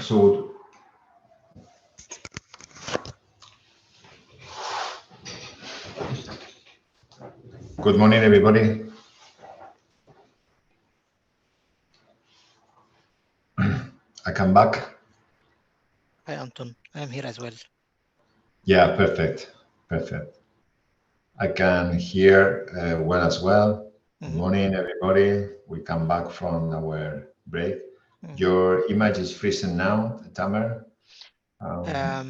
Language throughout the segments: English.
So, good morning, everybody. I come back. Hi, Anton. I am here as well. Yeah, perfect. Perfect. I can hear well as well. Good morning, everybody. We come back from our break. Your image is freezing now, Tamer. I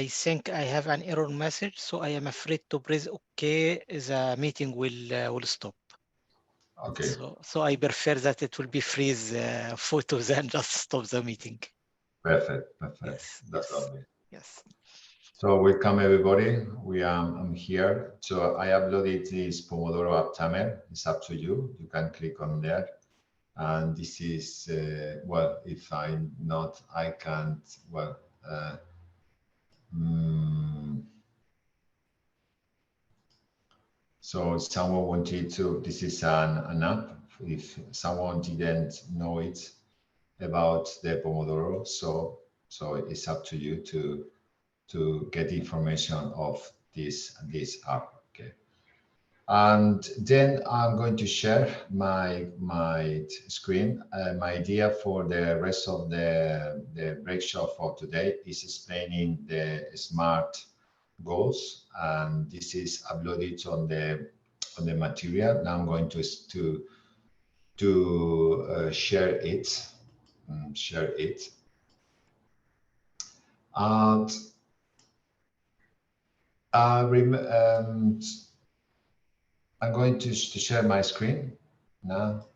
think I have an error message, so I am afraid to press OK. The meeting will stop. Okay. So I prefer that it will be freeze photos and just stop the meeting. Perfect. Perfect. Yes. That's lovely. Yes. So welcome everybody. I'm here. So I uploaded this Pomodoro app Tamer. It's up to you. You can click on there. And this is, well, if I'm not, I can't, well, so someone wanted to, this is an app, if someone didn't know it about the Pomodoro, so it's up to you to get information of this app, okay? And then I'm going to share my screen. My idea for the rest of the breakshop for today is explaining the SMART goals, and this is uploaded on the material. Now I'm going to share it. And I'm going to share my screen now.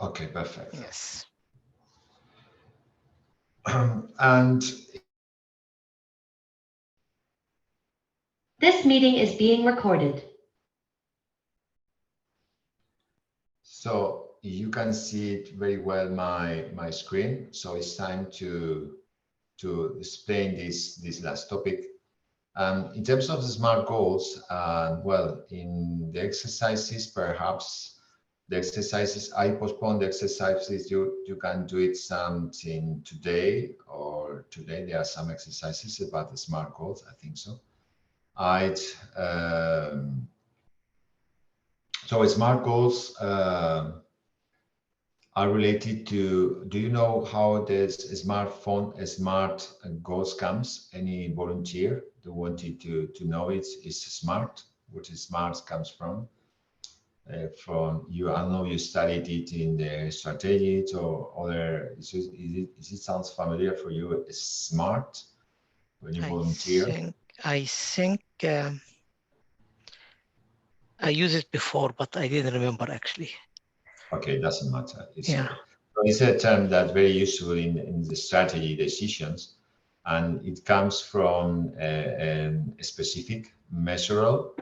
Okay, perfect. Yes. And this meeting is being recorded. So you can see it very well, my screen. So it's time to explain this last topic. In terms of the SMART goals, well, in the exercises, perhaps the exercises, I postponed the exercises. You can do it something today or today. There are some exercises about the SMART goals. I think so. So SMART goals are related to, do you know how this SMART goals comes? Any volunteer who wanted to know it is SMART, what is SMART comes from? From you, I know you studied it in the strategy or other, is it sounds familiar for you? Is SMART when you volunteer? I think I used it before, but I didn't remember actually. Okay, it doesn't matter. Yeah. So it's a term that's very useful in the strategy decisions, and it comes from a specific, measurable,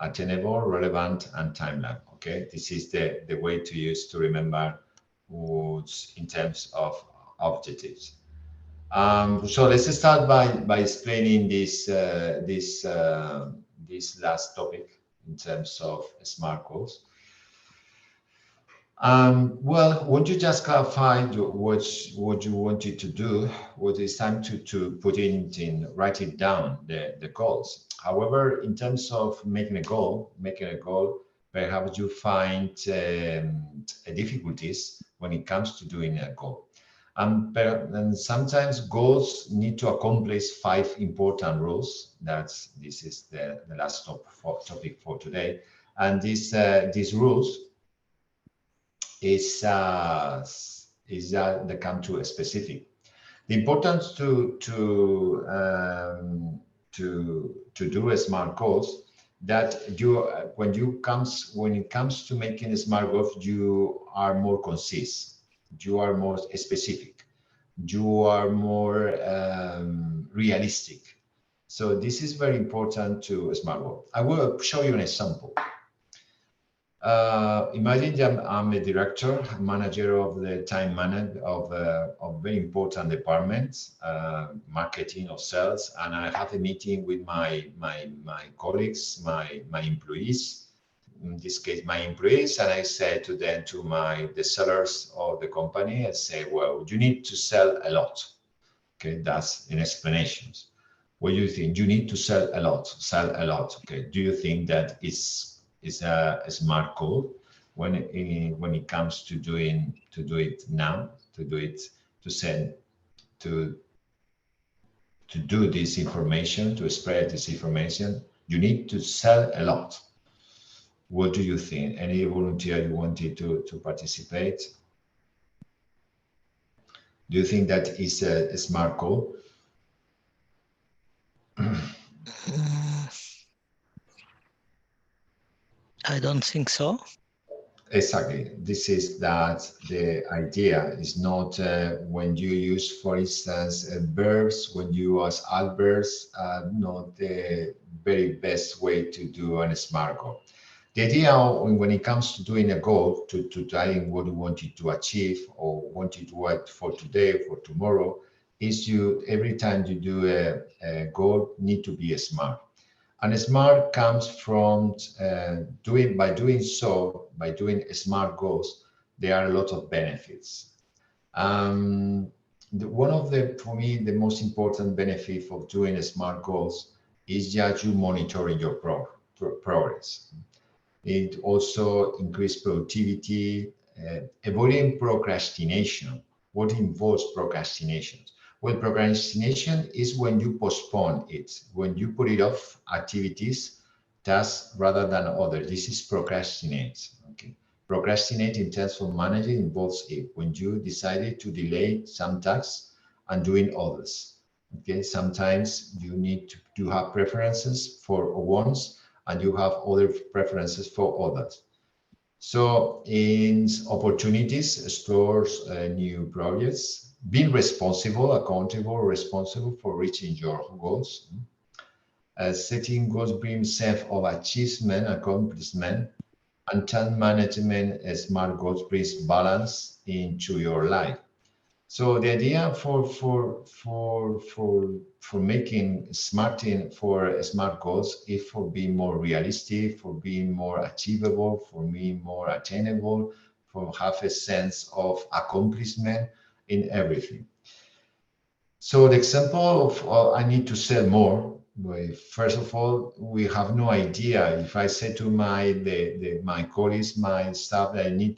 attainable, relevant, and timeline. Okay, this is the way to use to remember what's in terms of objectives. So let's start by explaining this last topic in terms of SMART goals. Well, would you just clarify what you wanted to do? What is time to put in write it down the goals. However, in terms of making a goal, perhaps you find difficulties when it comes to doing a goal. And sometimes goals need to accomplish 5 important rules. This is the last topic for today. And these rules is that they come to a specific. The importance to do a SMART goals that you when it comes to making a SMART goals, you are more concise, you are more specific, you are more realistic. So this is very important to a SMART goal. I will show you an example. Imagine that I'm a director, manager of the time manager of very important departments, marketing or sales, and I have a meeting with my colleagues, my employees. In this case, my employees, and I say to them, to the sellers of the company, I say, well, you need to sell a lot. Okay, that's an explanation. What do you think? You need to sell a lot, sell a lot. Okay, do you think that is a smart goal when it comes to do it now, to send to do this information, to spread this information? You need to sell a lot. What do you think? Any volunteer you wanted to participate? Do you think that is a smart goal? I don't think so. Exactly. This is that the idea is not when you use, for instance, verbs, when you use adverbs, not the very best way to do a SMART goal. The idea when it comes to doing a goal, to trying what you wanted to achieve or wanted to work for today, for tomorrow, is you every time you do a goal need to be smart. And smart comes from by doing smart goals, there are a lot of benefits. One of for me, the most important benefit of doing smart goals is just you monitoring your progress. It also increases productivity, avoiding procrastination. What involves procrastination? Well, procrastination is when you postpone it, when you put it off activities, tasks rather than others. This is procrastinate. Okay. Procrastinate in terms of managing involves it when you decided to delay some tasks and doing others. Okay. Sometimes you need to have preferences for ones and you have other preferences for others. So in opportunities, explores new projects, being responsible, accountable, responsible for reaching your goals. Setting goals brings sense of achievement, accomplishment, and time management. Smart goals brings balance into your life. So the idea for making smart goals is for being more realistic, for being more achievable, for being more attainable, for have a sense of accomplishment in everything. So the example of I need to sell more. Well, first of all, we have no idea. If I say to my colleagues, my staff, that you need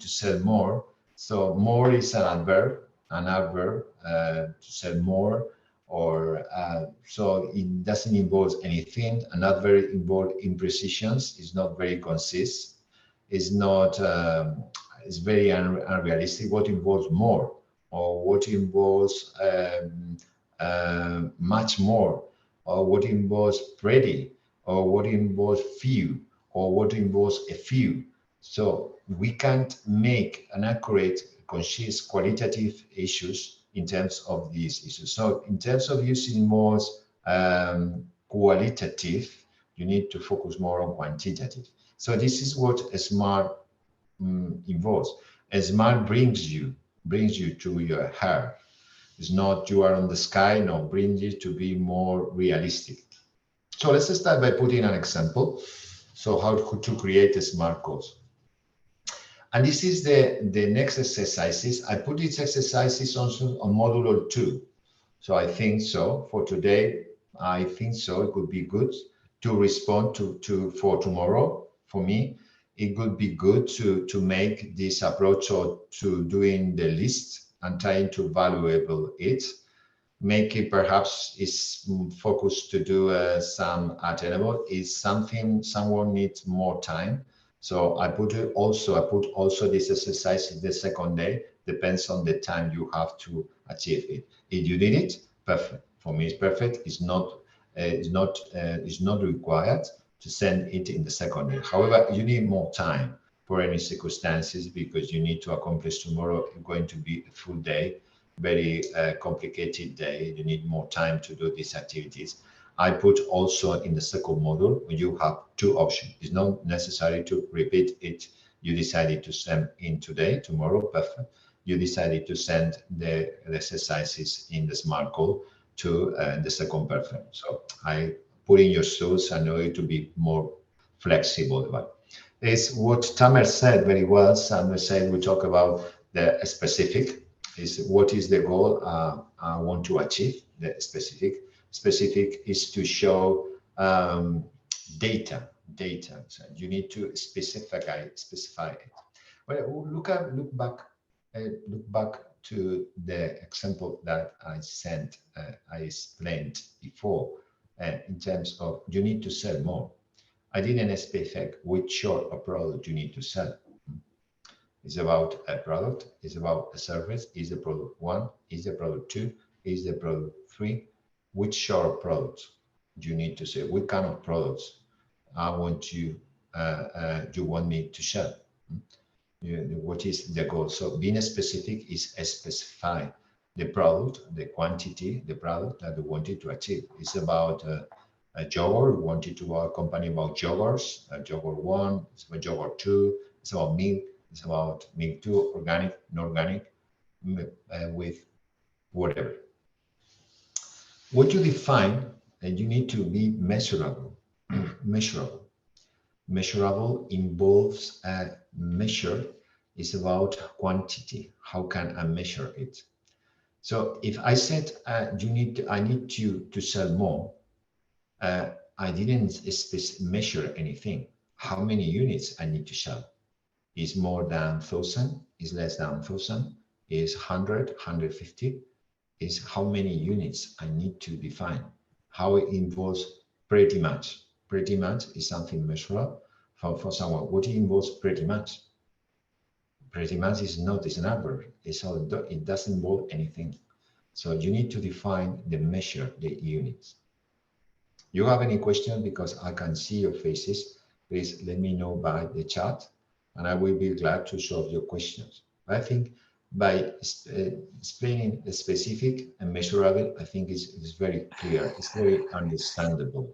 to sell more. So more is an adverb to sell more, or so it doesn't involve anything. An adverb involves imprecisions. It's not very concise. It's not. It's very unrealistic. What involves more, or what involves much more, or what involves pretty, or what involves few, or what involves a few. So we can't make an accurate, conscious, qualitative issues in terms of these issues. So in terms of using more qualitative, you need to focus more on quantitative. So this is what a smart involves. A smart brings you to your heart. It's not you are on the sky, no, brings you to be more realistic. So let's start by putting an example. So how to create a smart goals. And this is the next exercises. I put these exercises also on module 2. So I think so for today, I think so it could be good to respond to for tomorrow. For me, it would be good to make this approach or to doing the list and trying to valuable it. Make it perhaps is focused to do some attainable. Is something someone needs more time. So I put also this exercise in the second day. Depends on the time you have to achieve it. If you did it, perfect. For me, it's perfect. It's not required to send it in the second day. However, you need more time for any circumstances because you need to accomplish tomorrow. Going to be a full day, very complicated day. You need more time to do these activities. I put also in the second module, you have two options. It's not necessary to repeat it. You decided to send in today, tomorrow, perfect. You decided to send the exercises in the smart goal to the second person. So I put in your shoes and know it to be more flexible. But it's what Tamer said very well. Tamer said we talk about the specific. Is what is the goal I want to achieve? The specific. Specific is to show data. So you need to specify it. Well, look back to the example that I sent. I explained before. In terms of you need to sell more. I didn't specify which sort of product you need to sell. It's about a product, it's about a service. Is the product 1? Is the product 2? Is the product 3? Which sort of products you need to sell? What kind of products I want you want me to sell? What is the goal? So being specific is specify the product, the quantity, the product that you wanted to achieve. It's about a yogurt. We wanted to a company about yogurts, a yogurt 1, it's about yogurt 2, it's about milk. It's about milk 2, organic, non-organic, with whatever. What you define, and you need to be measurable. Measurable involves a measure. Is about quantity. How can I measure it? So if I said I need you to sell more, I didn't measure anything. How many units I need to sell? Is more than 1,000, is less than 1,000, is 100, 150, is how many units I need to define. How it involves pretty much. Pretty much is something measurable for someone. What it involves pretty much? Pretty much is not, it's an adverb. It doesn't involve anything. So you need to define the measure, the units. You have any questions? Because I can see your faces. Please let me know by the chat, and I will be glad to solve your questions. I think by explaining the specific and measurable, I think it's very clear. It's very understandable.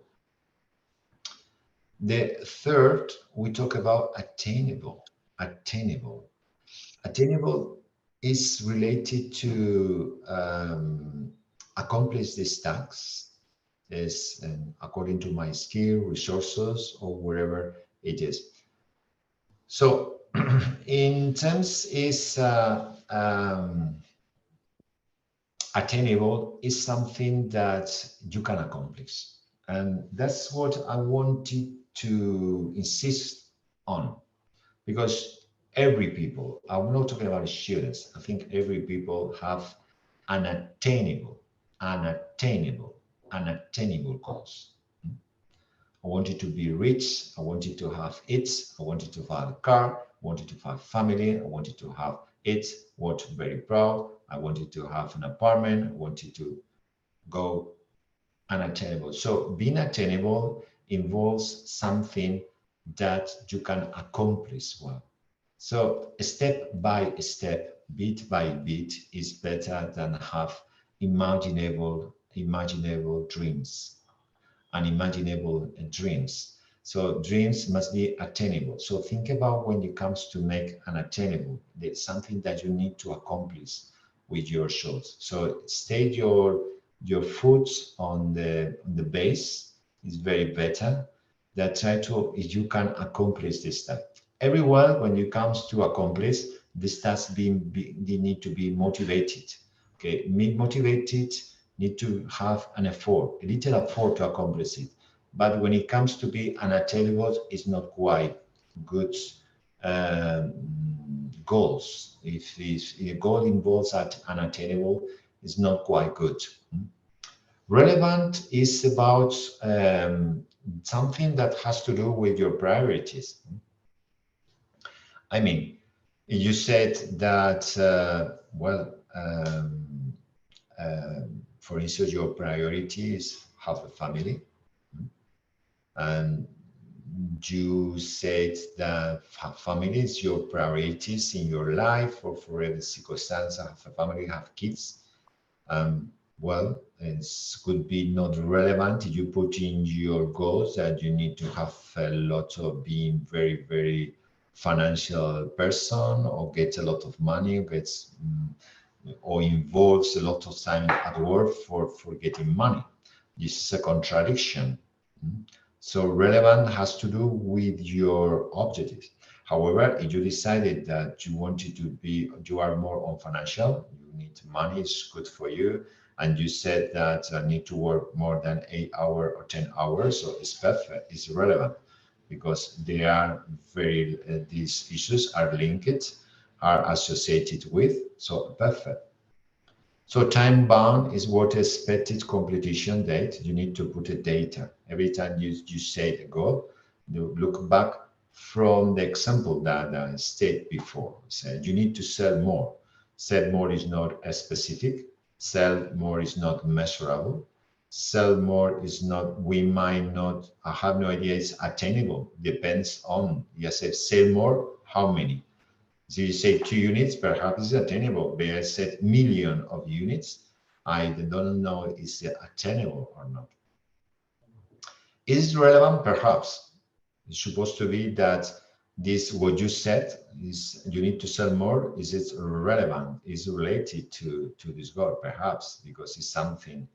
The third, we talk about attainable. Attainable is related to accomplish these tasks is according to my skill, resources, or wherever it is. So in terms is attainable is something that you can accomplish. And that's what I wanted to insist on, because every people, I'm not talking about students, I think every people have an attainable goals. I wanted to be rich, I wanted to have it, I wanted to have a car, I wanted to have family, I wanted to have it, what very proud, I wanted to have an apartment, I wanted to go unattainable. So being attainable involves something that you can accomplish well. So step by step, bit by bit is better than have imaginable dreams, unimaginable dreams. So dreams must be attainable. So think about when it comes to make an attainable, there's something that you need to accomplish with your shows. So state your foot on the base is very better. That try to, if you can accomplish this stuff. Everyone, when it comes to accomplish this task, they need to be motivated. Okay, be motivated, need to have an effort, a little effort to accomplish it. But when it comes to be unattainable, it's not quite good goals. If a goal involves unattainable, it's not quite good. Relevant is about something that has to do with your priorities. I mean, you said that, for instance, your priority is have a family. And you said that family is your priorities in your life or for every circumstance, have a family, have kids. well, it could be not relevant. You put in your goals that you need to have a lot of being very, very financial person, or get a lot of money, or gets or involves a lot of time at work for getting money. This is a contradiction. So relevant has to do with your objectives. However, if you decided that you wanted to be, you are more on financial, you need money, it's good for you, and you said that I need to work more than 8 hours or 10 hours, so it's perfect, it's relevant, because they are very, these issues are linked, are associated with, so perfect. So time bound is what expected completion date. You need to put a data. Every time you say a goal, you look back from the example that I stated before. Said you need to sell more. Sell more is not a specific. Sell more is not measurable. Sell more is not, we might not, I have no idea it's attainable. Depends on, yes, sell more, how many? So you say 2 units, perhaps it's attainable. But I said million of units, I don't know is it attainable or not. Is it relevant? Perhaps. It's supposed to be that this, what you said, is you need to sell more. Is it relevant? Is it related to this goal? Perhaps, because it's something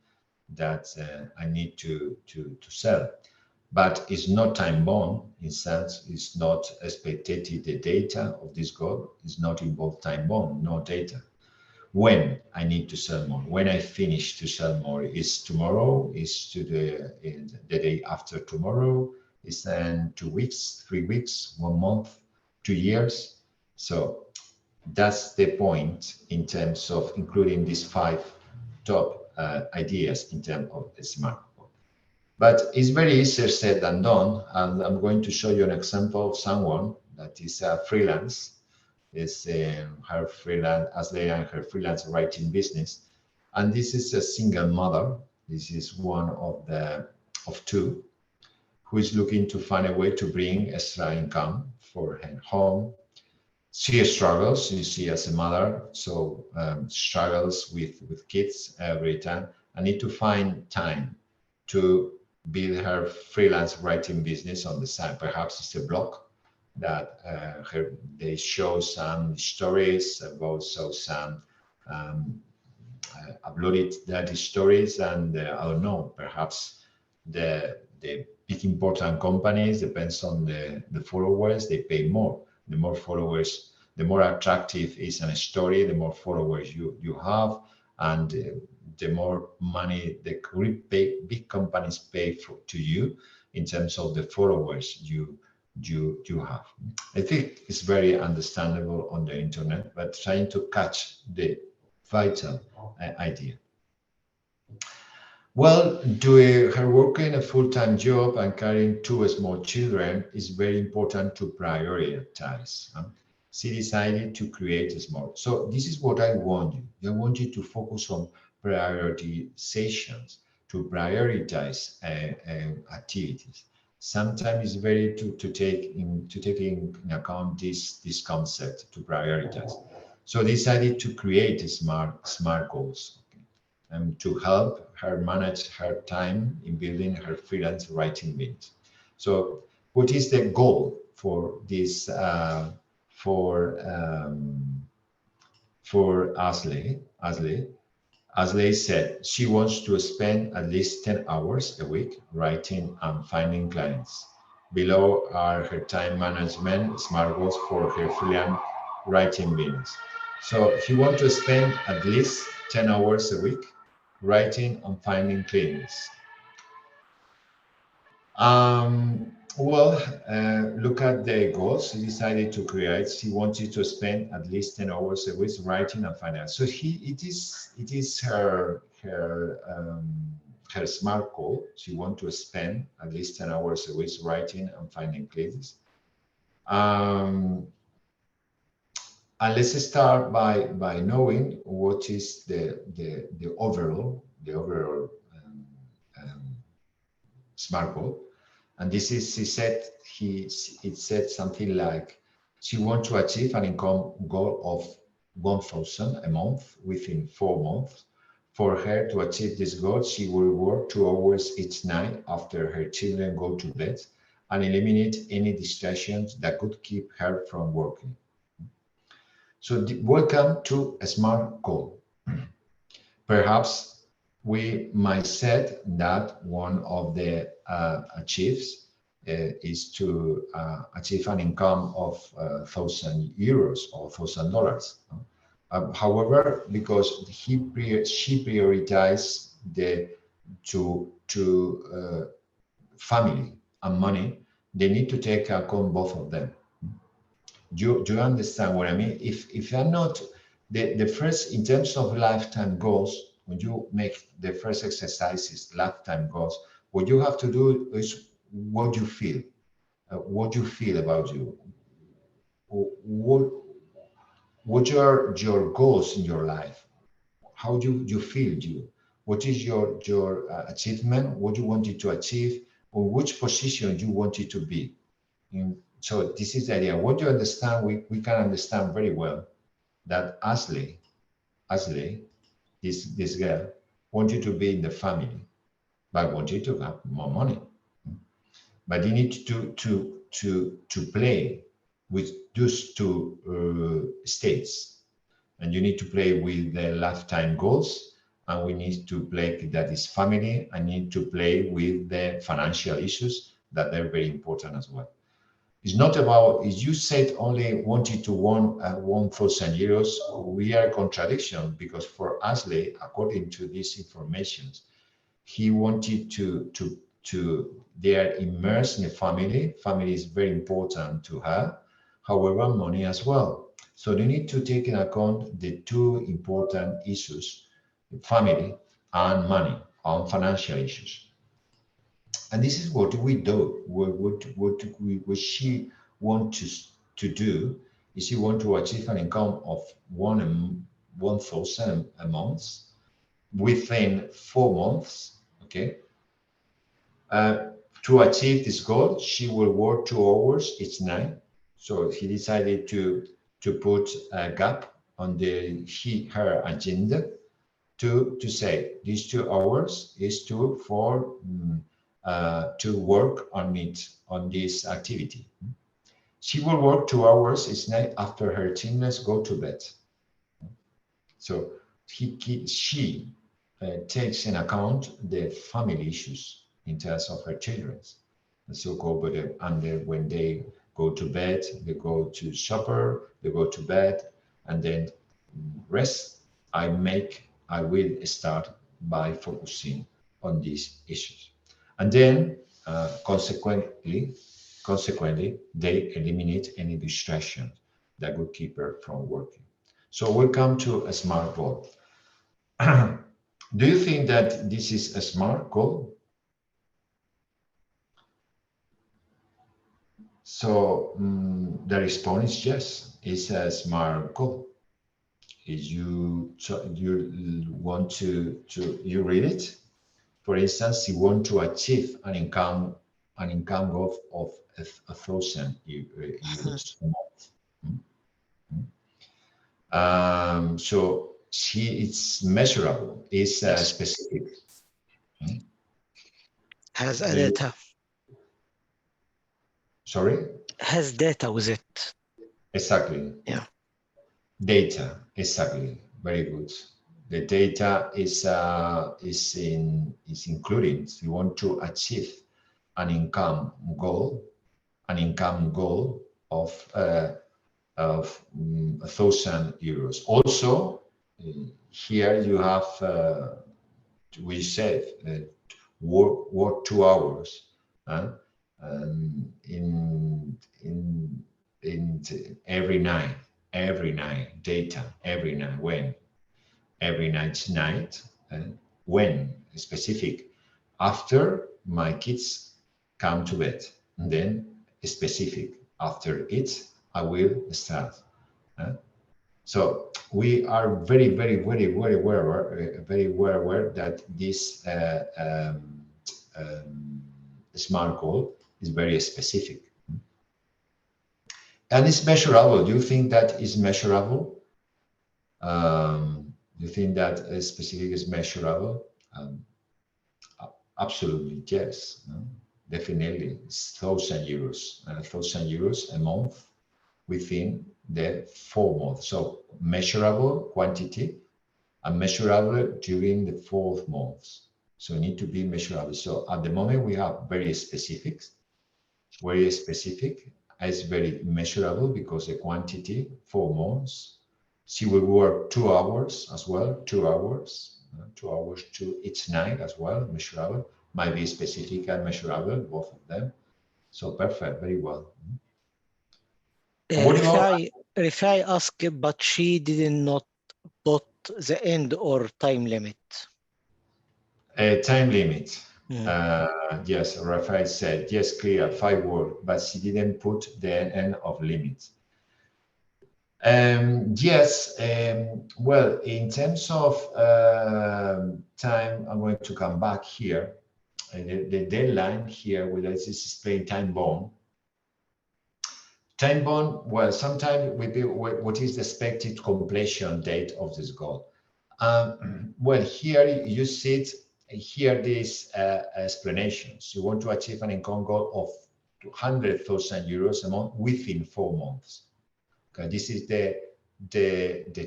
that I need to sell. But it's not time bound in sense, it's not expected. The data of this goal is not involved time bound, no data. When I need to sell more, when I finish to sell more, is tomorrow, is to the day after tomorrow, is then 2 weeks, 3 weeks, 1 month, 2 years. So that's the point in terms of including these 5 top ideas in terms of the SMART. But it's very easier said than done. And I'm going to show you an example of someone that is a freelance, is her freelance, as they are her freelance writing business. And this is a single mother. This is one of 2 who is looking to find a way to bring extra income for her home. She struggles, you see, as a mother, so struggles with kids every time. I need to find time to build her freelance writing business on the side. Perhaps it's a blog that they show some stories, also some uploaded that stories, and I don't know, perhaps the big important companies, depends on the followers, they pay more. The more followers, the more attractive is a story, the more followers you have, and the more money the big companies pay to you in terms of the followers you have. I think it's very understandable on the internet, but trying to catch the vital idea. Well, doing her working a full-time job and carrying 2 small children is very important to prioritize. She decided to create a small. So this is what I want you. I want you to focus on prioritizations, to prioritize activities. Sometimes it's very to take in account this concept to prioritize. So decided to create smart goals. To help her manage her time in building her freelance writing business. So what is the goal for this, for Ashley? Ashley said she wants to spend at least 10 hours a week writing and finding clients. Below are her time management smart goals for her freelance writing business. So she wants to spend at least 10 hours a week writing and finding clients. Look at the goals she decided to create. She wanted to spend at least 10 hours a week writing and finding. So it is her smart goal. She wants to spend at least 10 hours a week writing and finding clients. And let's start by knowing what is the overall smart goal. And this is, it said something like she wants to achieve an income goal of 1,000 a month within 4 months For her to achieve this goal, she will work 2 hours each night after her children go to bed and eliminate any distractions that could keep her from working. So welcome to a SMART goal. Perhaps we might say that one of the achieves is to achieve an income of €1,000 or $1,000. However, because she prioritized the family and money, they need to take account both of them. Do you understand what I mean? If you're not the first, in terms of lifetime goals, when you make the first exercises, lifetime goals, what you have to do is what you feel about you. What are your goals in your life? How do you feel you? What is your achievement? What you wanted to achieve, or which position you wanted to be? So this is the idea. What you understand, we can understand very well that Ashley, this girl, wanted to be in the family, but wanted to have more money. But you need to play with those two states, and you need to play with the lifetime goals, and we need to play that is family, and need to play with the financial issues that are very important as well. It's not about, if you said only wanted to won €1,000, we are a contradiction, because for Ashley, according to these informations, he wanted they are immersed in a family. Family is very important to her. However, money as well. So they need to take into account the two important issues, family and money, on financial issues. And this is what we do. What she wants to do is she wants to achieve an income of 1,000 a month within 4 months. Okay. To achieve this goal, she will work 2 hours each night. So he decided to put a gap on her agenda to say these 2 hours is to work on it, on this activity. She will work 2 hours each night after her children go to bed. So she takes in account the family issues in terms of her children. So when they go to bed, they go to supper, they go to bed, and then rest. I will start by focusing on these issues. And then consequently, they eliminate any distraction that would keep her from working. So we'll come to a SMART goal. Do you think that this is a SMART goal? So the response is yes, it's a SMART goal. Is you want to you read it? For instance, you want to achieve an income of €1,000 a month. So it's measurable, it's specific. Has a data. Sorry? Has data with it. Exactly. Yeah. Data, exactly. Very good. The data is including, you want to achieve an income goal of €1,000. Also, here you have we said work 2 hours in every night, data every night. When? Every night's night. When? Specific. After my kids come to bed. And then specific. After it, I will start. So we are very, very, very, very well aware that this SMART goal is very specific. And it's measurable. Do you think that is measurable? You think that a specific is measurable? Absolutely, yes. No? Definitely, it's €1,000, €1,000 a month within the 4 months. So measurable quantity and measurable during the 4 months. So it need to be measurable. So at the moment we have very specific. It's very measurable because the quantity 4 months. She will work 2 hours as well, 2 hours, 2 hours to each night as well, measurable. Might be specific and measurable, both of them. So perfect, very well. What about Rifai asked, but she did not put the end or time limit. a time limit? Mm. Yes, Rafael said, yes, clear, 5 words, but she didn't put the end of limit. Yes, well, in terms of time, I'm going to come back here. The deadline here, with us is displaying time bomb. Time bomb, well, sometimes we do what is the expected completion date of this goal. Well, here you see it, here these explanations. You want to achieve an income goal of €200,000 a month within 4 months. Okay, this is the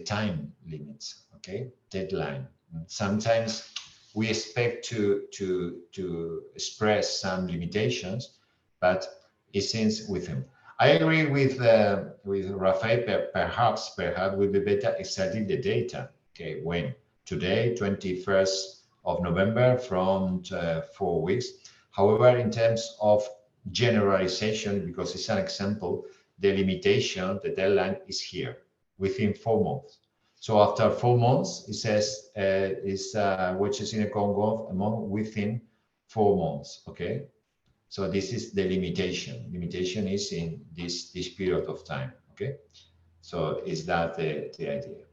time limits. Okay, deadline. Sometimes we expect to express some limitations, but it seems with him. I agree with Rafael. Perhaps would be better exciting the data. Okay, when today, 21st of November, from 4 weeks. However, in terms of generalization, because it's an example, the limitation, the deadline is here within 4 months. So after 4 months, it says which is in a Congo among within 4 months. Okay, so this is the limitation. Limitation is in this period of time. Okay, so is that the idea?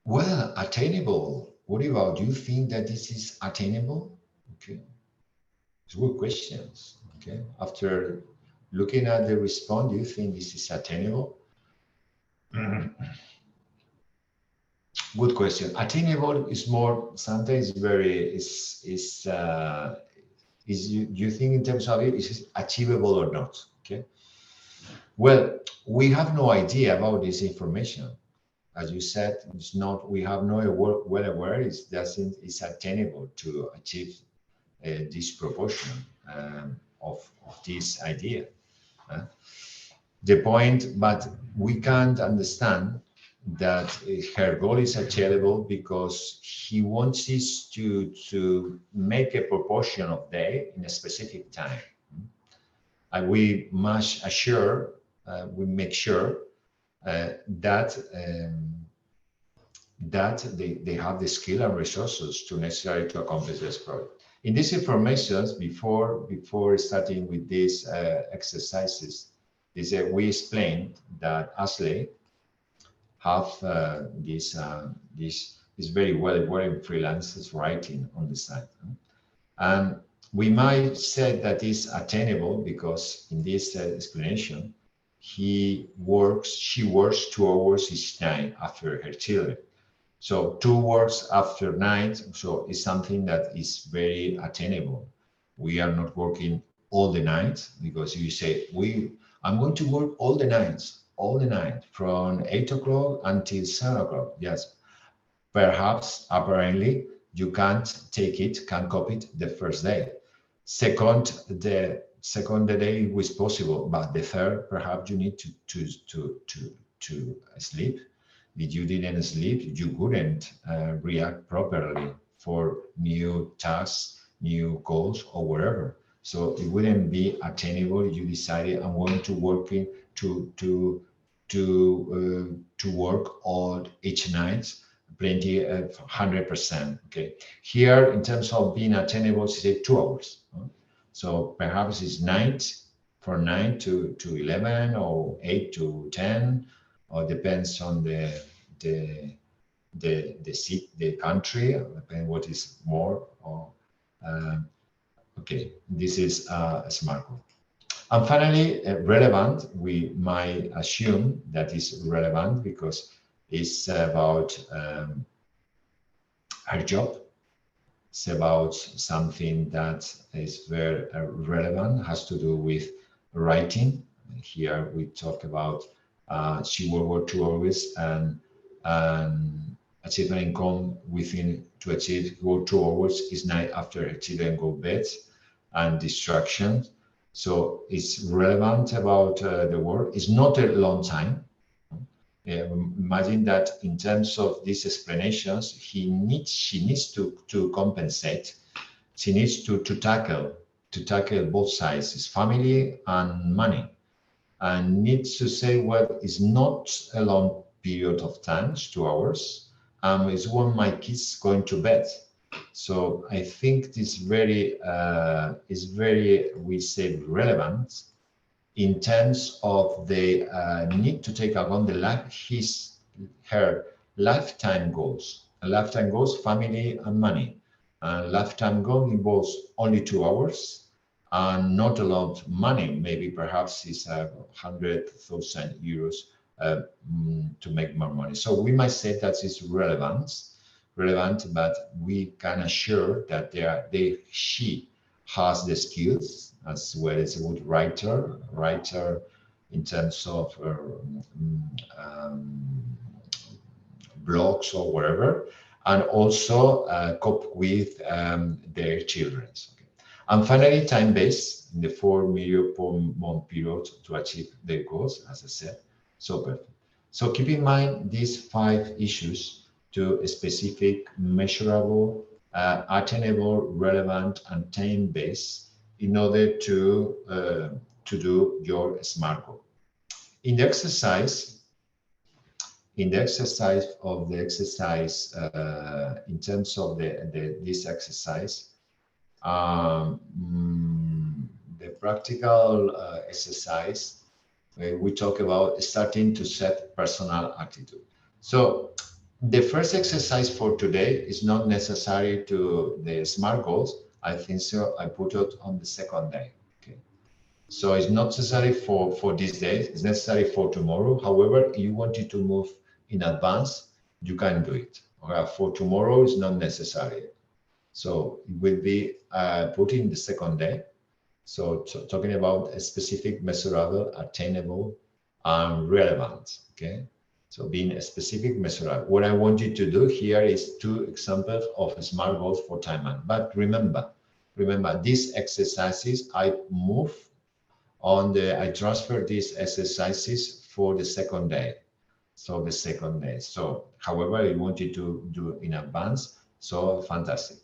Well, attainable. What about, do you think that this is attainable? Okay, it's good questions. Okay, after looking at the response, do you think this is attainable? Good question. Attainable is more, sometimes very, you think in terms of it, is it achievable or not? Okay. Well, we have no idea about this information. As you said, it's not, we have no well aware it's attainable to achieve this proportion of this idea. The point, but we can't understand that her goal is achievable because he wants us to make a proportion of day in a specific time. And we must assure, we make sure that they have the skill and resources necessary to accomplish this project. In these informations, before starting with these exercises, we explained that Ashley have this very well freelance writing on the side, and we might say that is attainable because in this explanation, she works 2 hours each night after her children. So 2 hours after night, so it's something that is very attainable. We are not working all the night, because you say, I'm going to work all the night from 8 o'clock until 7 o'clock. Yes, perhaps apparently you can't copy it the first day. The second day was possible, but the third, perhaps you need to sleep. If you didn't sleep, you couldn't react properly for new tasks, new goals, or whatever. So it wouldn't be attainable if you decided I'm going to work all each night, plenty of 100%. Okay. Here, in terms of being attainable, say 2 hours. So perhaps it's night, from 9 to 11, or 8 to 10, or depends on the country, depending what is more. Or okay, this is a smart goal. And finally, relevant, we might assume that is relevant because it's about her job. It's about something that is very relevant, has to do with writing. Here we talk about she will work 2 hours and achieve an income within to achieve work 2 hours is night after her children go bed and distractions. So it's relevant about the work. It's not a long time. Imagine that in terms of these explanations, she needs to compensate. She needs to tackle both sides, his family and money, and needs to say, well, it's not a long period of time, it's 2 hours. It's when my kids going to bed. So I think this is very, we say, relevant in terms of the need to take account her lifetime goals. A lifetime goals, family and money. Lifetime goal involves only 2 hours and not a lot of money. Maybe perhaps it's 100,000 euros to make more money. So we might say that it's relevant, but we can assure that she has the skills as well as a good writer in terms of blogs or whatever, and also cope with their children. Okay. And finally, time-based in the 4 million per month period to achieve their goals, as I said. So perfect. So keep in mind these 5 issues to a specific, measurable, attainable, relevant, and time-based in order to do your SMART goal. In the exercise, in terms of this exercise, the practical exercise, we talk about starting to set personal attitude. So the first exercise for today is not necessary to the SMART goals. I think so. I put it on the second day. Okay. So it's not necessary for this day. It's necessary for tomorrow. However, if you wanted to move in advance, you can do it. Okay. For tomorrow, it's not necessary. So it will be put in the second day. So talking about a specific, measurable, attainable, and relevant. Okay. So being a specific, measurable. What I want you to do here is 2 examples of SMART goals for time man. But remember, these exercises I move on I transfer these exercises for the second day. So the second day. So however, I want you to do in advance. So fantastic.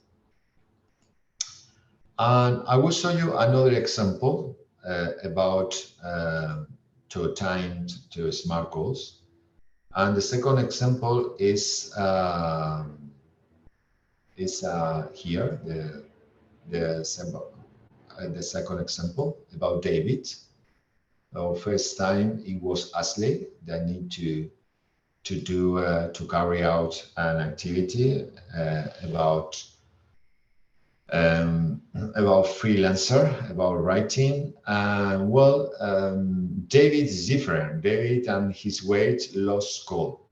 And I will show you another example about to SMART goals. And the second example is here, the second example about David. First time it was Ashley that need to carry out an activity about freelancer, about writing. David is different. David and his weight loss goal.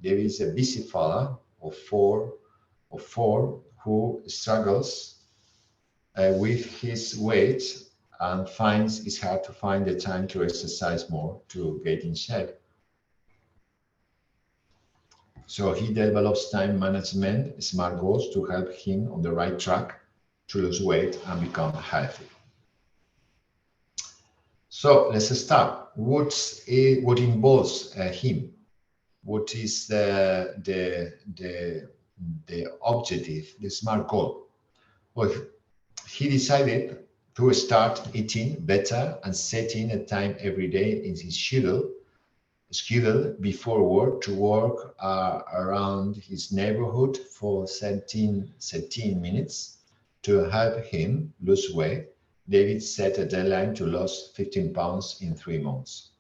David is a busy father of four who struggles with his weight and finds it's hard to find the time to exercise more to get in shape. So he develops time management SMART goals to help him on the right track to lose weight and become healthy. So let's start. What involves him? What is the objective, the SMART goal? Well, he decided to start eating better and setting a time every day in his schedule before work to walk around his neighborhood for 17 minutes to help him lose weight. David set a deadline to lose 15 pounds in 3 months.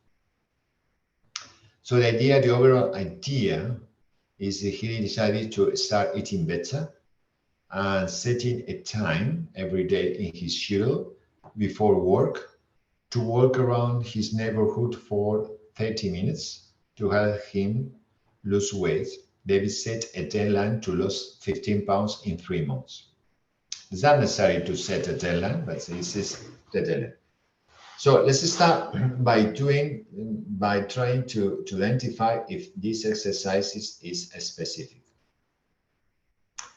So the overall idea is that he decided to start eating better and setting a time every day in his schedule before work to walk around his neighborhood for 30 minutes to help him lose weight. David set a deadline to lose 15 pounds in 3 months. It's not necessary to set a deadline, but this is the deadline. So let's start by trying to identify if this exercise is specific.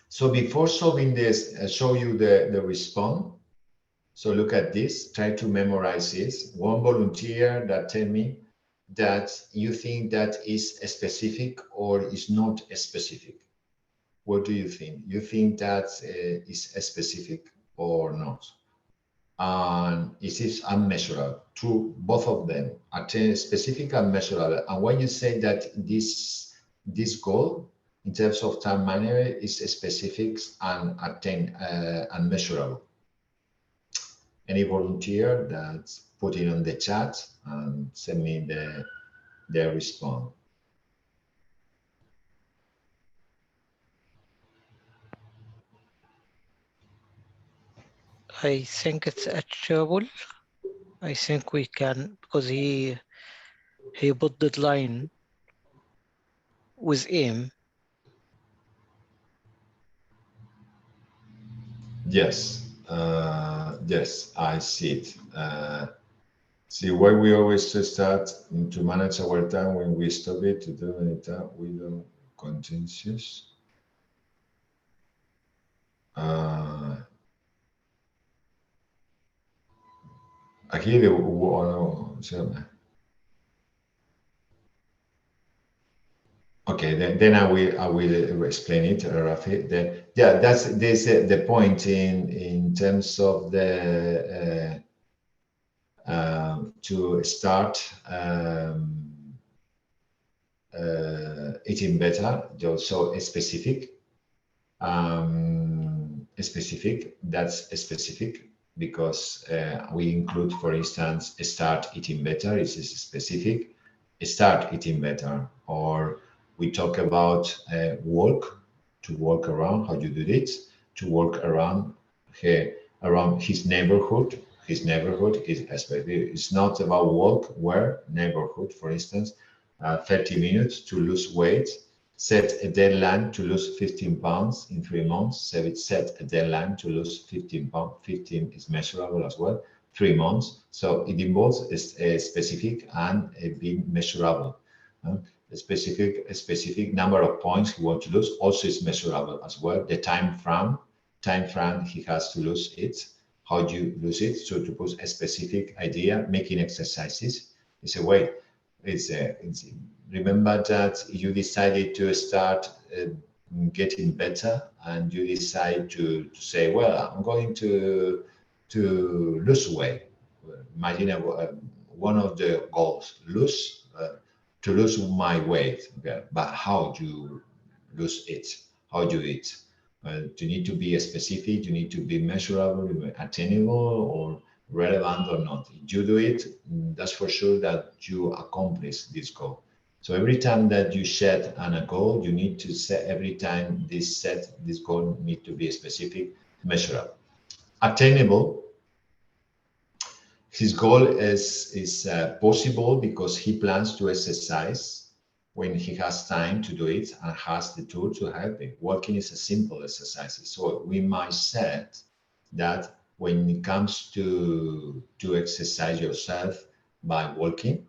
So before solving this, I'll show you the response. So look at this, try to memorize this. One volunteer that tell me that you think that is specific or is not specific. What do you think? You think that is specific or not? And it is unmeasurable. True, both of them are specific and measurable. And when you say that this goal in terms of time management is specific and measurable. Any volunteer that's put it on the chat and send me their response. I think it's achievable. I think we can, because he put deadline with aim. Yes, yes, I see it. See why we always start to manage our time when we stop it to do it, we don't contentious. Aquí le okay, then I will explain it, Rafi. Then yeah, that's the point in terms of the to start eating better. So specific, that's specific because we include, for instance, start eating better. This is specific. Start eating better, or we talk about to walk around. How you do it? To walk around around his neighborhood. His neighborhood is specific. It's not about walk where neighborhood, for instance, 30 minutes to lose weight. Set a deadline to lose 15 pounds in 3 months. So it set a deadline to lose 15 pounds. 15 is measurable as well. 3 months. So it involves a specific and a being measurable. A specific number of points he wants to lose also is measurable as well. The time frame he has to lose it. How do you lose it? So to put a specific idea, making exercises is a way. It's remember that you decided to start getting better, and you decide to say, well, I'm going to lose weight. Imagine one of the goals, to lose my weight. Okay, but how do you lose it? How do you eat? Do you need to be specific? Do you need to be measurable, attainable, or relevant or not? If you do it, that's for sure that you accomplish this goal. So every time that you set a goal, you need to set, every time this goal need to be specific, measurable. Attainable, his goal is possible because he plans to exercise when he has time to do it and has the tool to help him. Walking is a simple exercise. So we might say that when it comes to exercise yourself by walking,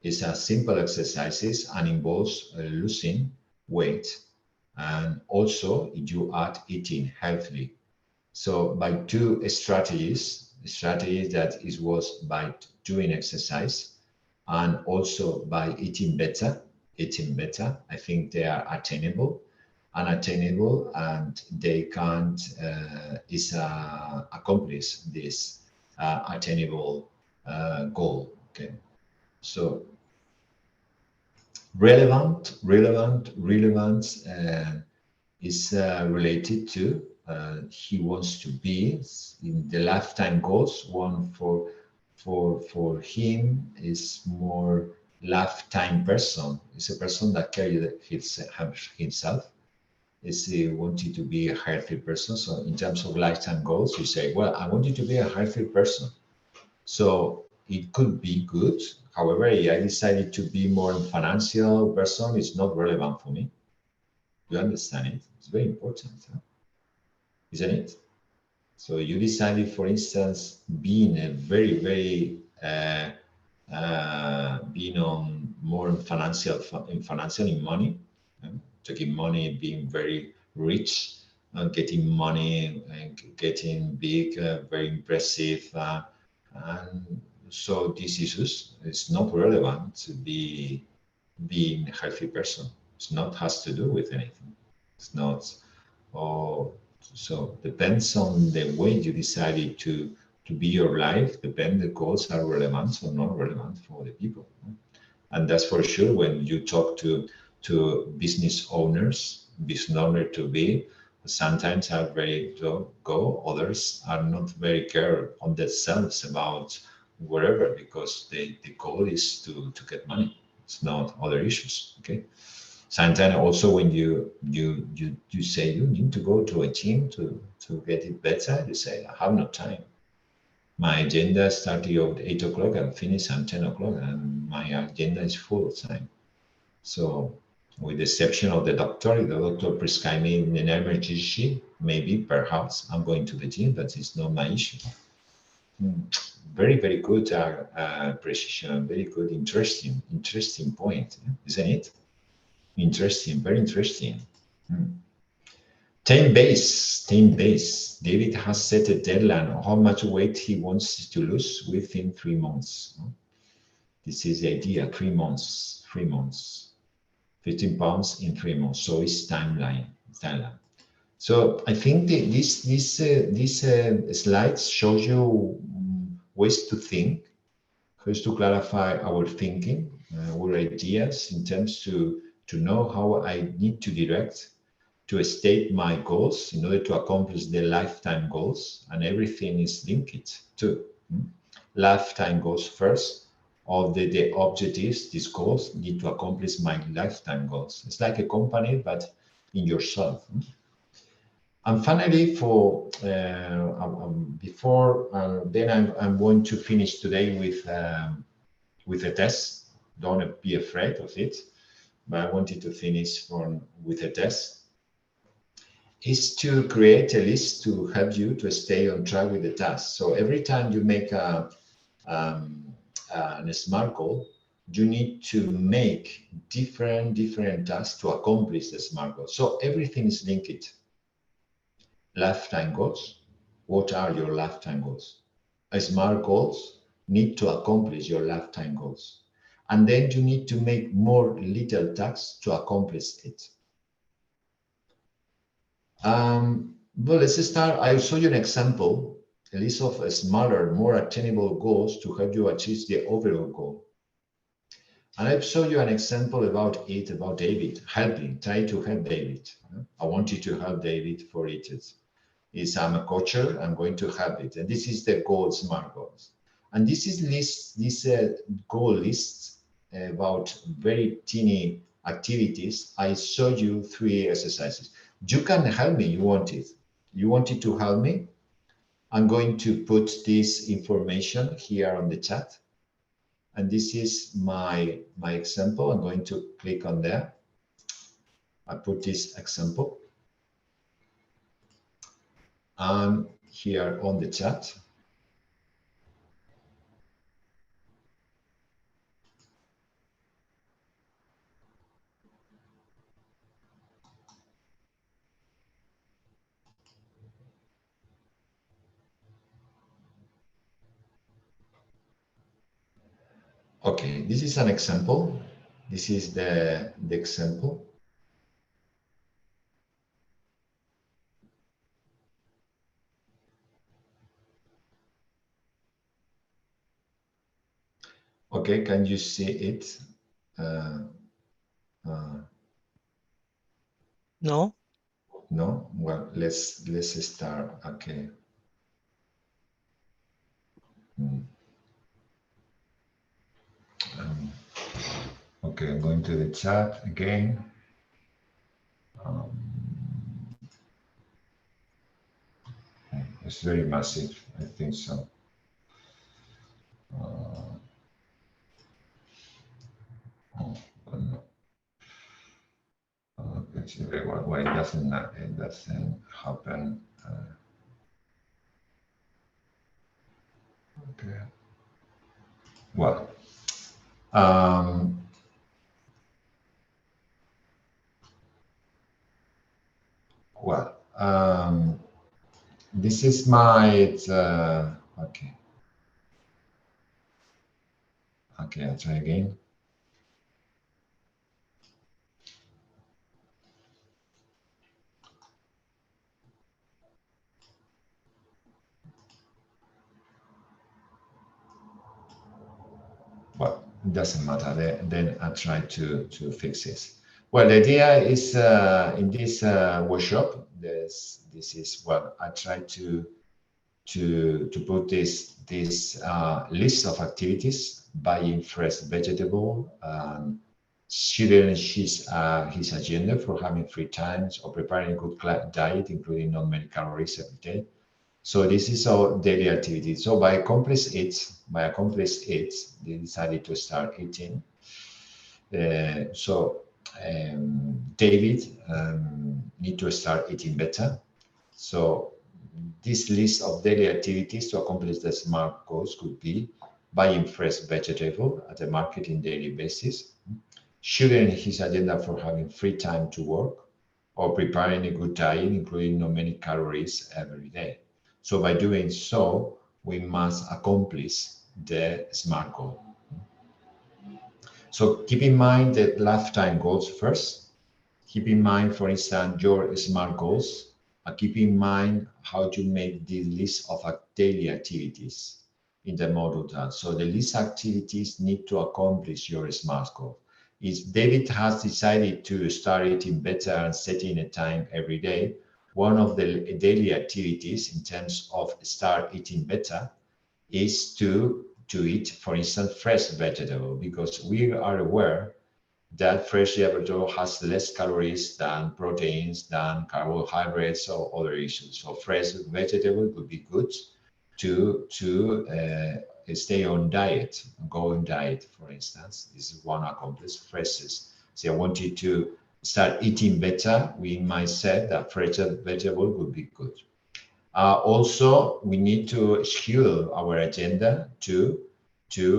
it's a simple exercises and involves losing weight, and also you add eating healthily. So by two strategies that was by doing exercise and also by eating better, I think they are attainable, and they can't accomplish this attainable goal. Okay, so relevance is related to he wants to be in the lifetime goals. One for him is more lifetime person. It's a person that carries himself. Is he wanted to be a healthy person. So in terms of lifetime goals, you say, well, I want you to be a healthy person. So it could be good. However, I decided to be more a financial person. It's not relevant for me. You understand it? It's very important, huh? Isn't it? So you decided, for instance, being a very being on more in financial in money, taking money, being very rich, getting money, and getting big, very impressive, and so these issues, it's not relevant to be being a healthy person. It's not has to do with anything. It's not. Oh, so depends on the way you decided to be your life. Depend the goals are relevant or not relevant for the people. And that's for sure when you talk to business owners, business owner to be, sometimes are very go, others are not very care on themselves about whatever, because the goal is to get money. It's not other issues. Okay. Sometimes also when you say you need to go to a gym to get it better, you say I have no time. My agenda started at 8 o'clock and finish at 10 o'clock, and my agenda is full of time. So, with the exception of the doctor, if the doctor prescribes me an emergency, maybe, perhaps, I'm going to the gym, but it's not my issue. Very good precision, very good, interesting point, isn't it? Interesting, very interesting. 10 days. David has set a deadline on how much weight he wants to lose within 3 months. This is the idea, 3 months, 15 pounds in 3 months. So it's timeline. So I think this slide shows you ways to think, ways to clarify our thinking, our ideas in terms to know how I need to direct, to state my goals in order to accomplish the lifetime goals, and everything is linked to lifetime goals first. All the objectives, these goals need to accomplish my lifetime goals. It's like a company, but in yourself. And finally, for before then I'm going to finish today with a test. Don't be afraid of it, but I wanted to finish with a test. Is to create a list to help you to stay on track with the task. So every time you make a SMART goal, you need to make different tasks to accomplish the SMART goal. So everything is linked. Lifetime goals. What are your lifetime goals? SMART goals need to accomplish your lifetime goals. And then you need to make more little tasks to accomplish it. Well, let's start. I'll show you an example, a list of smaller, more attainable goals to help you achieve the overall goal. And I'll show you an example about David, try to help David. I want you to help David for it. I'm a coach, I'm going to help it. And this is the goal, SMART goals. And this goal list about very teeny activities. I show you 3 exercises. You can help me, you wanted to help me. I'm going to put this information here on the chat. And this is my example. I'm going to click on there. I put this example. And here on the chat. Okay, this is an example. This is the example. Okay, can you see it? No. No? Well, let's start. Okay. Okay, I'm going to the chat again. It's very massive, I think so. which is very well. Why it doesn't happen? Okay. Well, this is my okay. Okay, I'll try again. Well, it doesn't matter. Then I try to fix this. Well, the idea is in this workshop, this is what I try to put this list of activities: buying fresh vegetable, sharing his agenda for having free times, or preparing a good diet, including not many calories every day. So this is our daily activity. So by accomplish it, they decided to start eating. David need to start eating better. So this list of daily activities to accomplish the SMART goals could be buying fresh vegetable at a market in daily basis, sharing his agenda for having free time to work, or preparing a good diet, including not many calories every day. So by doing so, we must accomplish the SMART goal. So keep in mind the lifetime goals first. Keep in mind, for instance, your SMART goals. Keep in mind how to make the list of daily activities in the module task. So the list activities need to accomplish your SMART goal. If David has decided to start eating better and setting a time every day, one of the daily activities in terms of start eating better is to eat, for instance, fresh vegetable, because we are aware that fresh vegetable has less calories than proteins, than carbohydrates or other issues. So fresh vegetable would be good to stay on diet, go on diet, for instance. This is one accomplished phrases. So I want you to start eating better. We might say that fresh vegetable would be good. Also, we need to schedule our agenda to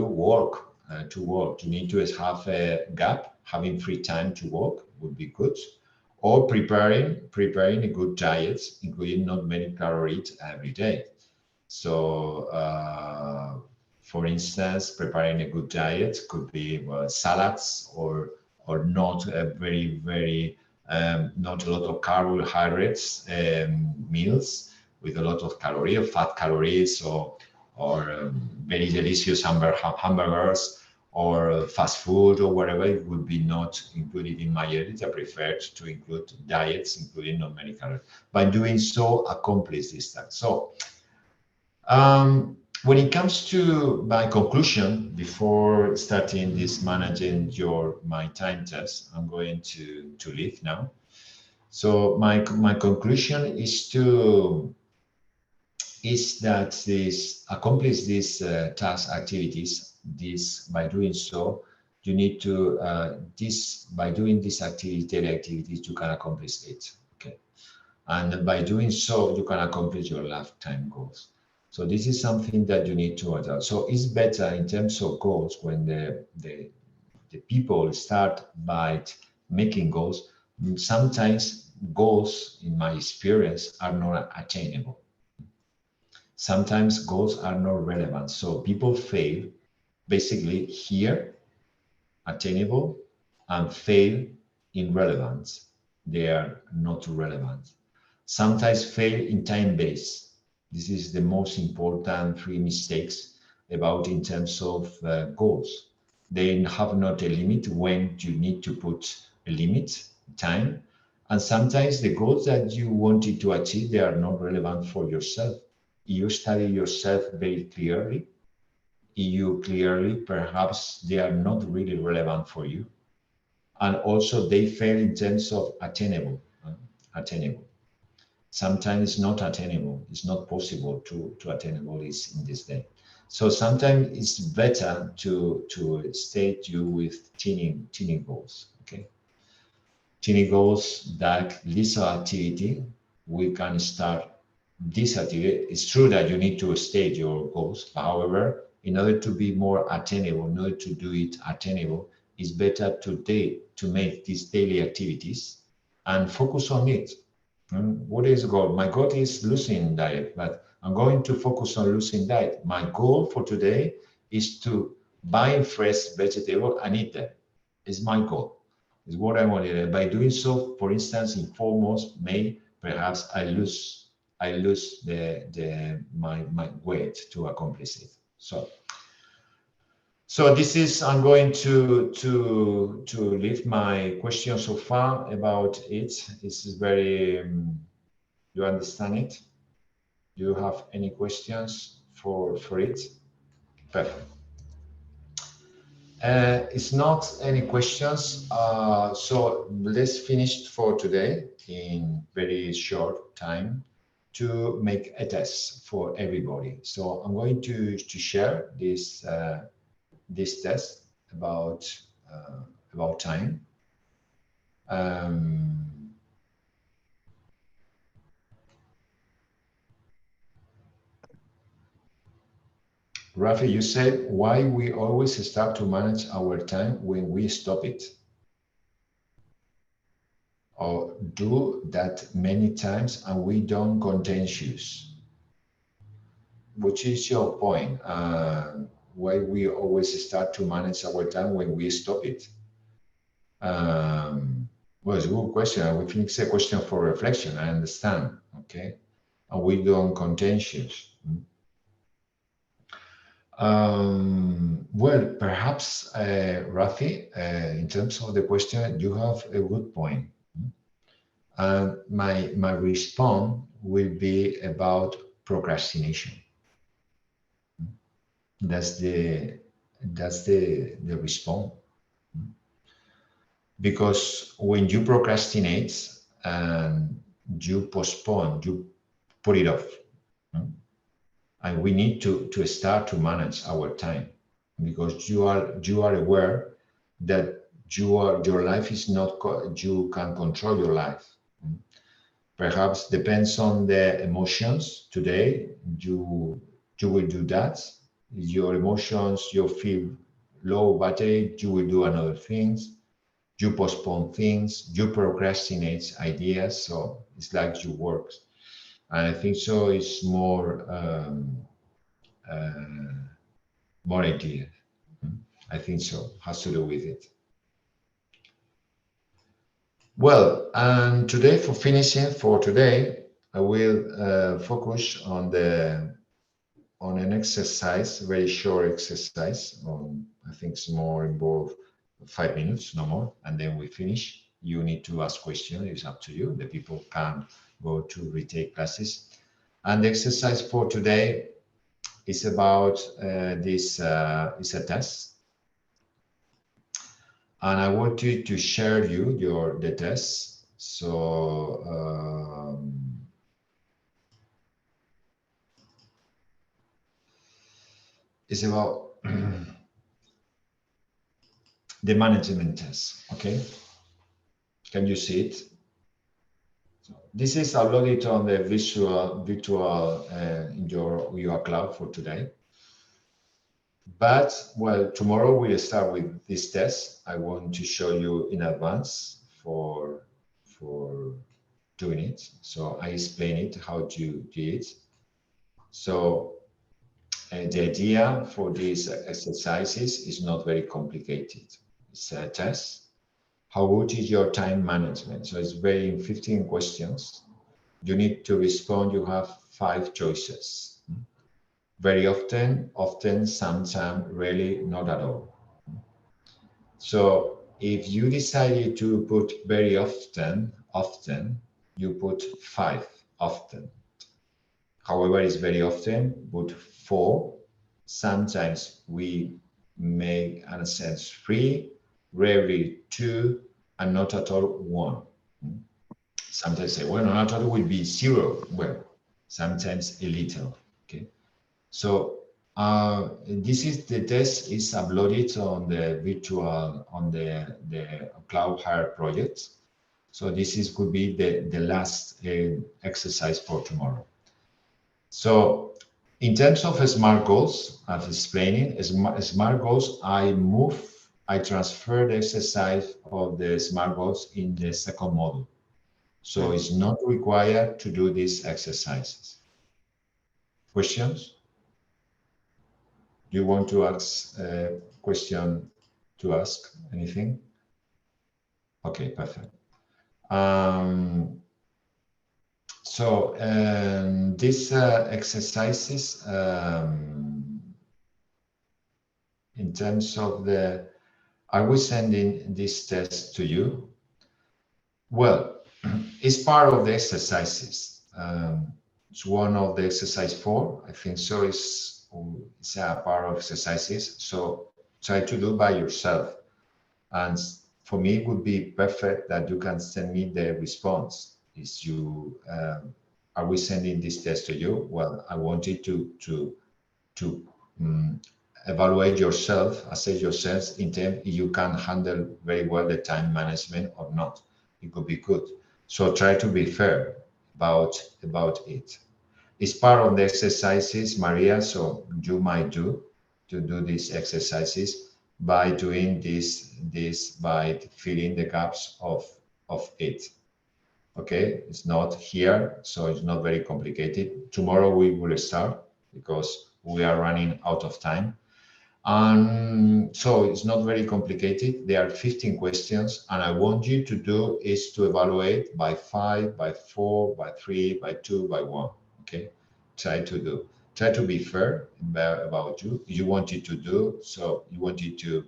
work. You need to have a gap. Having free time to work would be good, or preparing a good diet, including not many calories every day. So, for instance, preparing a good diet could be salads or not very not a lot of carbohydrates meals with a lot of fat calories, or very delicious hamburgers or fast food or whatever. It would be not included in my edit. I prefer to include diets including not many calories. By doing so, accomplish this task. So when it comes to my conclusion, before starting this managing my time test, I'm going to leave now. So my conclusion is that accomplish these task activities. By doing so, you need to by doing these daily activities, you can accomplish it. Okay, and by doing so, you can accomplish your lifetime goals. So this is something that you need to adopt. So it's better in terms of goals when the people start by making goals. Sometimes goals, in my experience, are not attainable. Sometimes goals are not relevant. So people fail basically here, attainable, and fail in relevance. They are not relevant. Sometimes fail in time base. This is the most important three mistakes about in terms of goals. They have not a limit when you need to put a limit, time. And sometimes the goals that you wanted to achieve, they are not relevant for yourself. You study yourself very clearly. Perhaps they are not really relevant for you. And also they fail in terms of attainable. Sometimes it's not attainable. It's not possible to attainable this in this day. So sometimes it's better to state you with teeny goals. Okay. tiny goals like little activity, we can start this activity. It's true that you need to state your goals. However, in order to be more attainable, in order to do it attainable, it's better to make these daily activities and focus on it. What is the goal? My goal is losing diet, but I'm going to focus on losing diet. My goal for today is to buy fresh vegetable and eat them. It's my goal. It's what I wanted. By doing so, for instance, in 4 months, perhaps I lose my weight to accomplish it. So this is, I'm going to leave my question so far about it. This is very, you understand it? Do you have any questions for it? Perfect. It's not any questions. So let's finish for today in very short time to make a test for everybody. So I'm going to share this this test about time. Rafi, you said why we always start to manage our time when we stop it, or do that many times and we don't contentious. Which is your point? Why we always start to manage our time when we stop it? Well, it's a good question. I think it's a question for reflection. I understand. Okay, and we don't contentious. Well, perhaps, Rafi, in terms of the question, you have a good point. And my response will be about procrastination. That's the response. Because when you procrastinate and you postpone, you put it off. And we need to start to manage our time, because you are aware that your life is not, you can control your life. Perhaps depends on the emotions today, you will do that. Your emotions, you feel low battery, you will do another things. You postpone things, you procrastinate ideas. So it's like you work. And I think so it's more idea. I think so, has to do with it. Well, and today, for finishing for today, I will focus on an exercise, very short exercise. I think it's more involved 5 minutes, no more, and then we finish. You need to ask questions. It's up to you. The people can go to retake classes. And the exercise for today is about this. It's a test. And I wanted to share the test. So it's about the management test. Okay, can you see it? So this is uploaded on the virtual in your cloud for today. But well, tomorrow we'll start with this test. I want to show you in advance for doing it. So I explain it how to do it. So the idea for these exercises is not very complicated. It's a test. How good is your time management? So it's very 15 questions. You need to respond. You have 5 choices. Very often, sometimes, rarely, not at all. So if you decided to put very often, you put 5 often. However, it's very often, put 4. Sometimes we make, in a sense, 3, rarely 2, and not at all 1. Sometimes say, well, not at all will be 0. Well, sometimes a little. Okay. So this is the test is uploaded on the virtual, on the Cloud Hire project. So this could be the last exercise for tomorrow. So in terms of smart goals, as explaining, smart goals, I transfer the exercise of the smart goals in the second module. So it's not required to do these exercises. Questions? Do you want to ask a question to ask anything? Okay, perfect. So these exercises, in terms of I will send in this test to you. Well, it's part of the exercises. It's one of the exercise 4, I think so. It's a part of exercises. So try to do by yourself. And for me, it would be perfect that you can send me the response. Is you are we sending this test to you? Well, I wanted to evaluate yourself, assess yourself in terms if you can handle very well the time management or not. It could be good. So try to be fair about it. It's part of the exercises, Maria. So you might do these exercises by doing this by filling the gaps of it. Okay, it's not here, so it's not very complicated. Tomorrow we will start because we are running out of time. And so it's not very complicated. There are 15 questions, and I want you to do is to evaluate by 5, by 4, by 3, by 2, by 1. Okay, try to be fair about you want it to do. So you want it to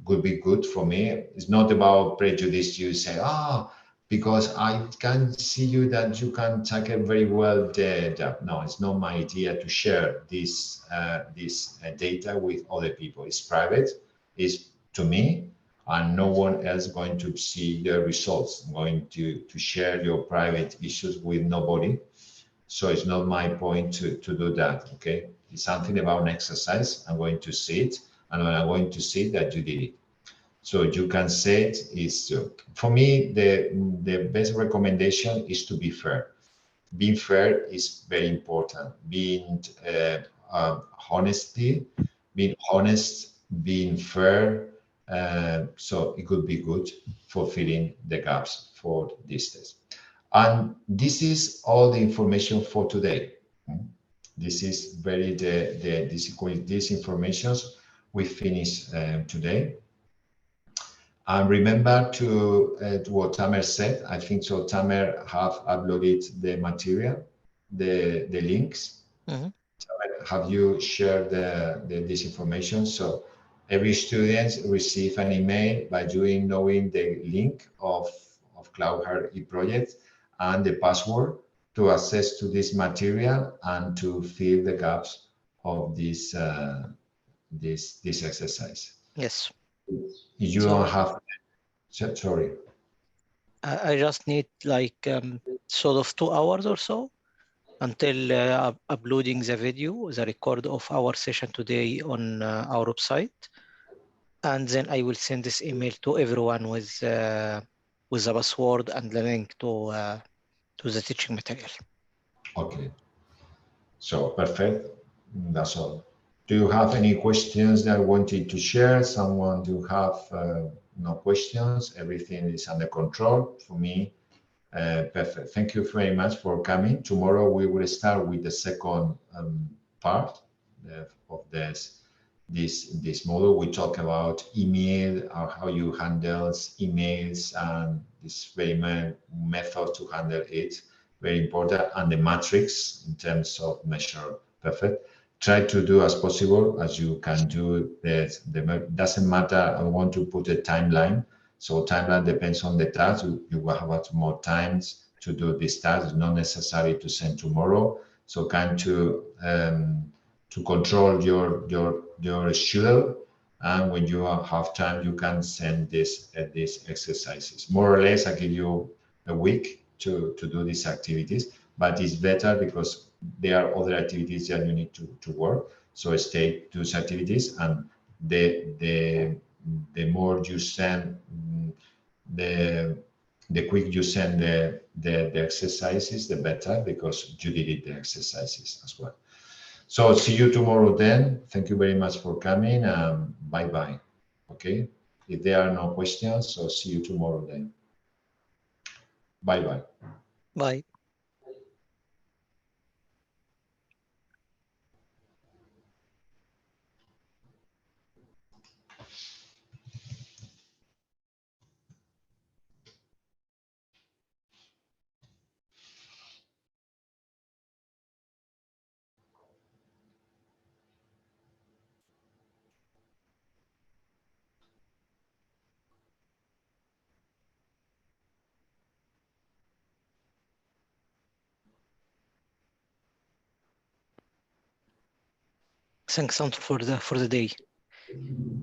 could be good for me. It's not about prejudice. You say, because I can see you that you can tackle very well the job. No, it's not my idea to share this data with other people. It's private. It's to me, and no one else going to see the results. I'm going to share your private issues with nobody. So it's not my point to do that. Okay, it's something about an exercise. I'm going to see it, and when I'm going to see that you did it. So you can say it is, for me, the best recommendation is to be fair. Being fair is very important. Being being honest, being fair. So it could be good for filling the gaps for this test. And this is all the information for today. This is very this information we finish today. And remember to what Tamer said. I think so. Tamer have uploaded the material, the links. Tamer, have you shared this information? So every student receive an email by knowing the link of Cloud Heart project and the password to access to this material and to fill the gaps of this exercise. Yes. You don't have. Sorry. I just need like sort of 2 hours or so until uploading the video, the record of our session today on our website. And then I will send this email to everyone with the password and the link to the teaching material. Okay. So perfect. That's all. Do you have any questions that I wanted to share? Someone do have no questions? Everything is under control for me. Perfect. Thank you very much for coming. Tomorrow we will start with the second part of this model. We talk about email, or how you handle emails, and this very method to handle it. Very important, and the matrix in terms of measure. Perfect. Try to do as possible as you can do. Doesn't matter. I want to put a timeline. So timeline depends on the task. You will have more times to do this task. It's not necessary to send tomorrow. So kind to control your schedule, and when you have time, you can send these exercises. More or less, I give you a week to do these activities, but it's better because there are other activities that you need to work. So stay those activities, and the more you send the quick you send the exercises, the better, because you did the exercises as well. So see you tomorrow then. Thank you very much for coming. Bye bye. Okay. If there are no questions, so see you tomorrow then. Bye bye. Bye. Thanks for the day.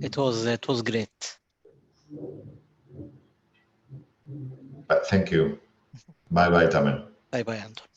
It was great. Thank you. Bye bye, Tamer. Bye bye, Anton.